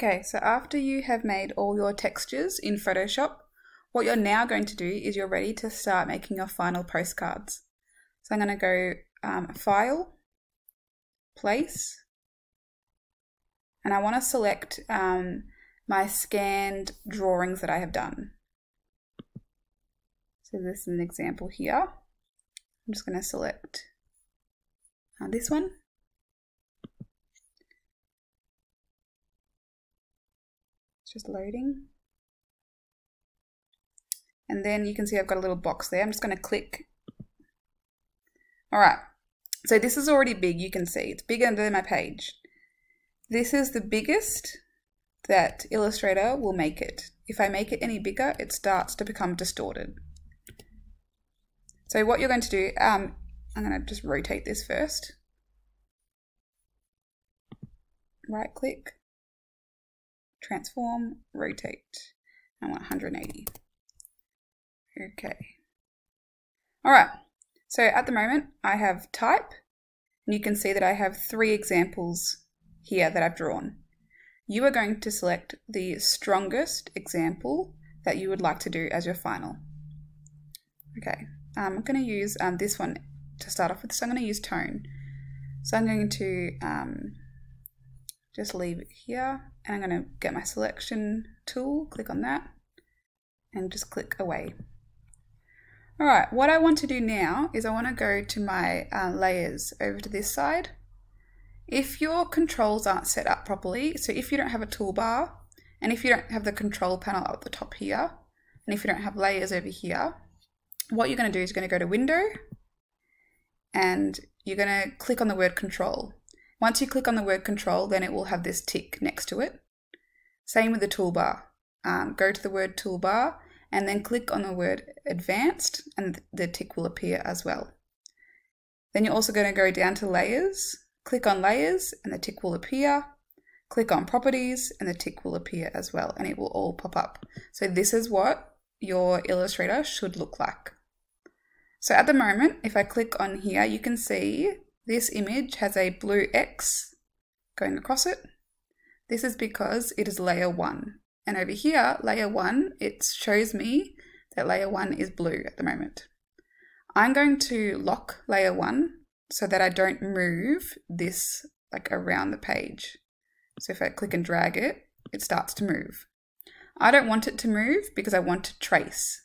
Okay, so after you have made all your textures in Photoshop, what you're now going to do is you're ready to start making your final postcards. So I'm going to go File, Place, and I want to select my scanned drawings that I have done. So this is an example here. I'm just going to select this one. It's just loading. And then you can see I've got a little box there. I'm just going to click. All right, so this is already big, you can see. It's bigger than my page. This is the biggest that Illustrator will make it. If I make it any bigger, it starts to become distorted. So what you're going to do, I'm going to just rotate this first. Right click, transform, rotate. I want 180. Okay. All right. So at the moment I have type, and you can see that I have 3 examples here that I've drawn. You are going to select the strongest example that you would like to do as your final. Okay, I'm going to use this one to start off with, so I'm going to use tone. So I'm going to just leave it here, and I'm going to get my selection tool, click on that, and just click away. All right, what I want to do now is I want to go to my layers over to this side. If your controls aren't set up properly, so if you don't have a toolbar, and if you don't have the control panel up the top here, and if you don't have layers over here, what you're going to do is you're going to go to Window, and you're going to click on the word Control. Once you click on the word Control, then it will have this tick next to it. Same with the toolbar. Go to the word Toolbar, and then click on the word Advanced, and the tick will appear as well. Then you're also going to go down to Layers, click on Layers, and the tick will appear. Click on Properties, and the tick will appear as well, and it will all pop up. So this is what your Illustrator should look like. So at the moment, if I click on here, you can see this image has a blue X going across it. This is because it is layer 1. And over here, layer 1, it shows me that layer 1 is blue at the moment. I'm going to lock layer 1 so that I don't move this like around the page. So if I click and drag it, it starts to move. I don't want it to move because I want to trace.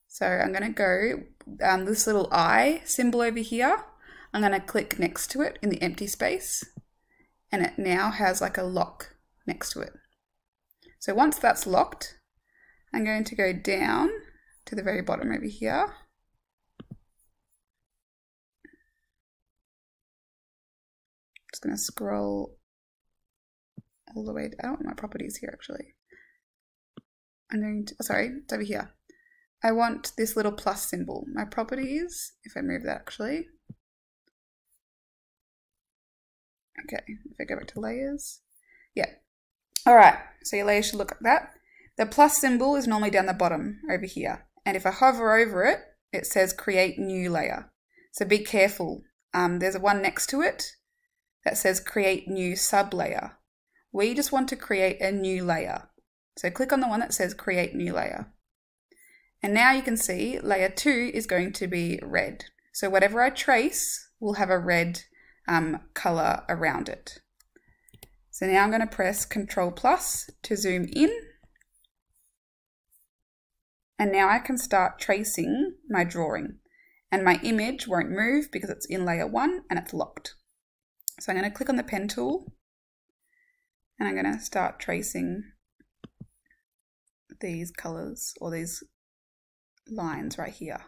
So I'm going to go this little eye symbol over here. I'm going to click next to it in the empty space, and it now has like a lock next to it. So once that's locked, I'm going to go down to the very bottom over here. Just going to scroll all the way. I don't want my properties here actually. I'm going to, sorry, it's over here. I want this little plus symbol. My properties, if I move that actually. Okay, if I go back to layers. Yeah. All right, so your layers should look like that. The plus symbol is normally down the bottom over here. And if I hover over it, it says create new layer. So be careful. There's a one next to it that says create new sublayer. We just want to create a new layer. So click on the one that says create new layer. And now you can see layer 2 is going to be red. So whatever I trace will have a red color around it. So now I'm going to press Ctrl plus to zoom in. And now I can start tracing my drawing. And my image won't move because it's in layer 1 and it's locked. So I'm going to click on the pen tool. And I'm going to start tracing these colors or these lines right here.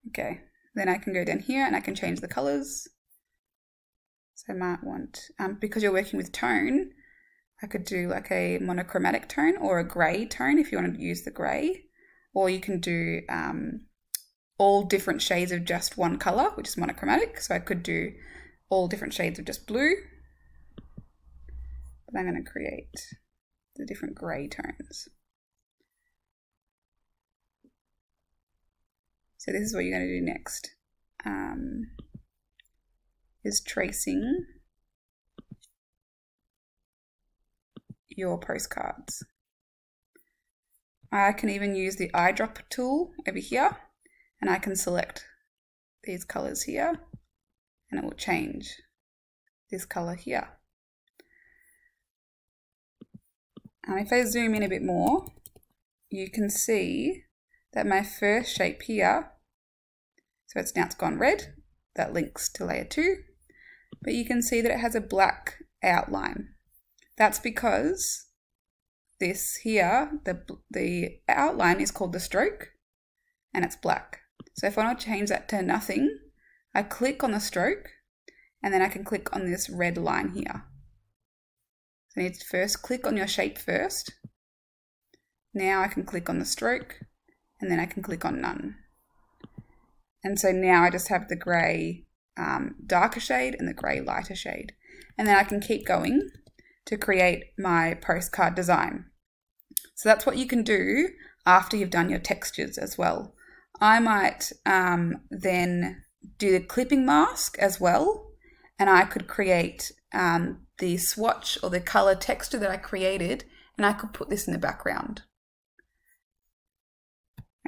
Okay, then I can go down here and I can change the colors. So I might want, because you're working with tone, I could do like a monochromatic tone or a grey tone if you want to use the grey. Or you can do all different shades of just one color, which is monochromatic. So I could do all different shades of just blue. But I'm going to create the different grey tones. So this is what you're going to do next. is tracing your postcards. I can even use the eyedropper tool over here, and I can select these colors here, and it will change this color here. If I zoom in a bit more, you can see that my first shape here, so it's gone red, that links to layer 2, but you can see that it has a black outline. That's because this here, the outline is called the stroke, and it's black. So if I want to change that to nothing, I click on the stroke, and then I can click on this red line here. So you need to first click on your shape first. Now I can click on the stroke, and then I can click on none. And so now I just have the grey darker shade and the grey lighter shade. And then I can keep going to create my postcard design. So that's what you can do after you've done your textures as well. I might then do the clipping mask as well, and I could create the swatch or the color texture that I created, and I could put this in the background.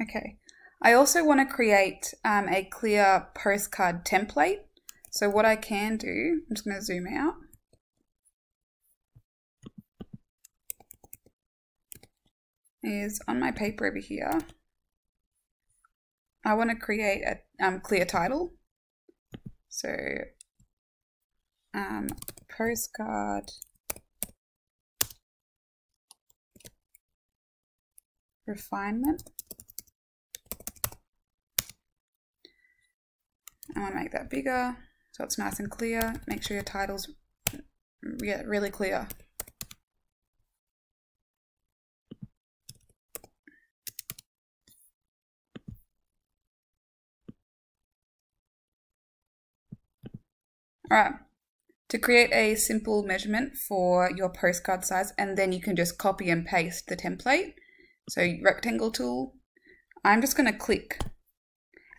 Okay, I also want to create a clear postcard template. So what I can do, I'm just going to zoom out. Is on my paper over here, I want to create a clear title. So postcard refinement. I want to make that bigger so it's nice and clear. Make sure your title's really clear. Alright, to create a simple measurement for your postcard size, and then you can just copy and paste the template. So rectangle tool, I'm just going to click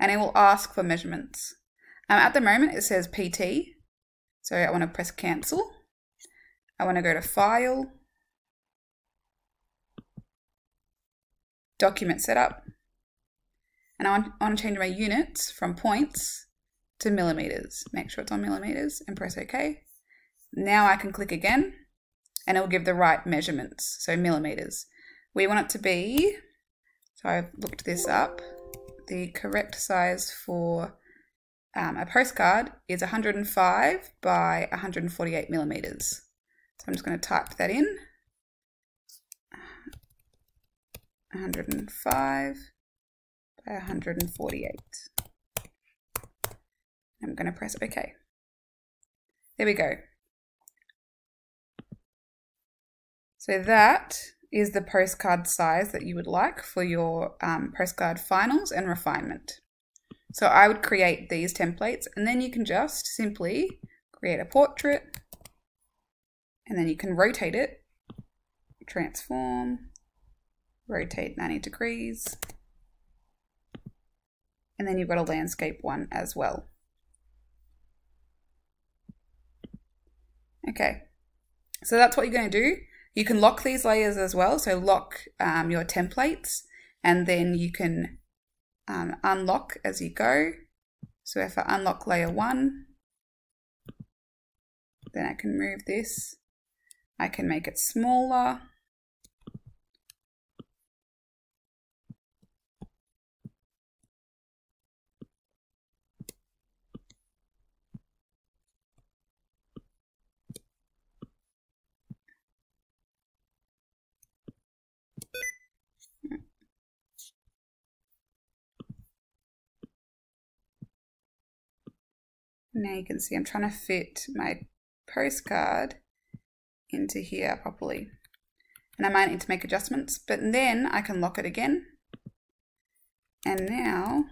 and it will ask for measurements. At the moment it says PT, so I want to press cancel. I want to go to File, Document Setup, and I want to change my units from points to millimeters. Make sure it's on millimeters and press OK. Now I can click again and it will give the right measurements, so millimeters. We want it to be, so I've looked this up, the correct size for a postcard is 105 by 148 millimeters. So I'm just going to type that in, 105 by 148. I'm going to press OK. There we go. So that is the postcard size that you would like for your postcard finals and refinement. So I would create these templates, and then you can just simply create a portrait, and then you can rotate it, transform, rotate 90 degrees, and then you've got a landscape one as well. Okay, so that's what you're going to do. You can lock these layers as well, so lock your templates, and then you can unlock as you go. So if I unlock layer 1, then I can move this. I can make it smaller. Now you can see I'm trying to fit my postcard into here properly. And I might need to make adjustments, but then I can lock it again. And now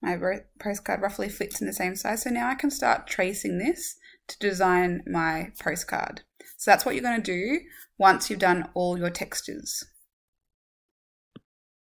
my postcard roughly fits in the same size. So now I can start tracing this to design my postcard. So that's what you're going to do once you've done all your textures.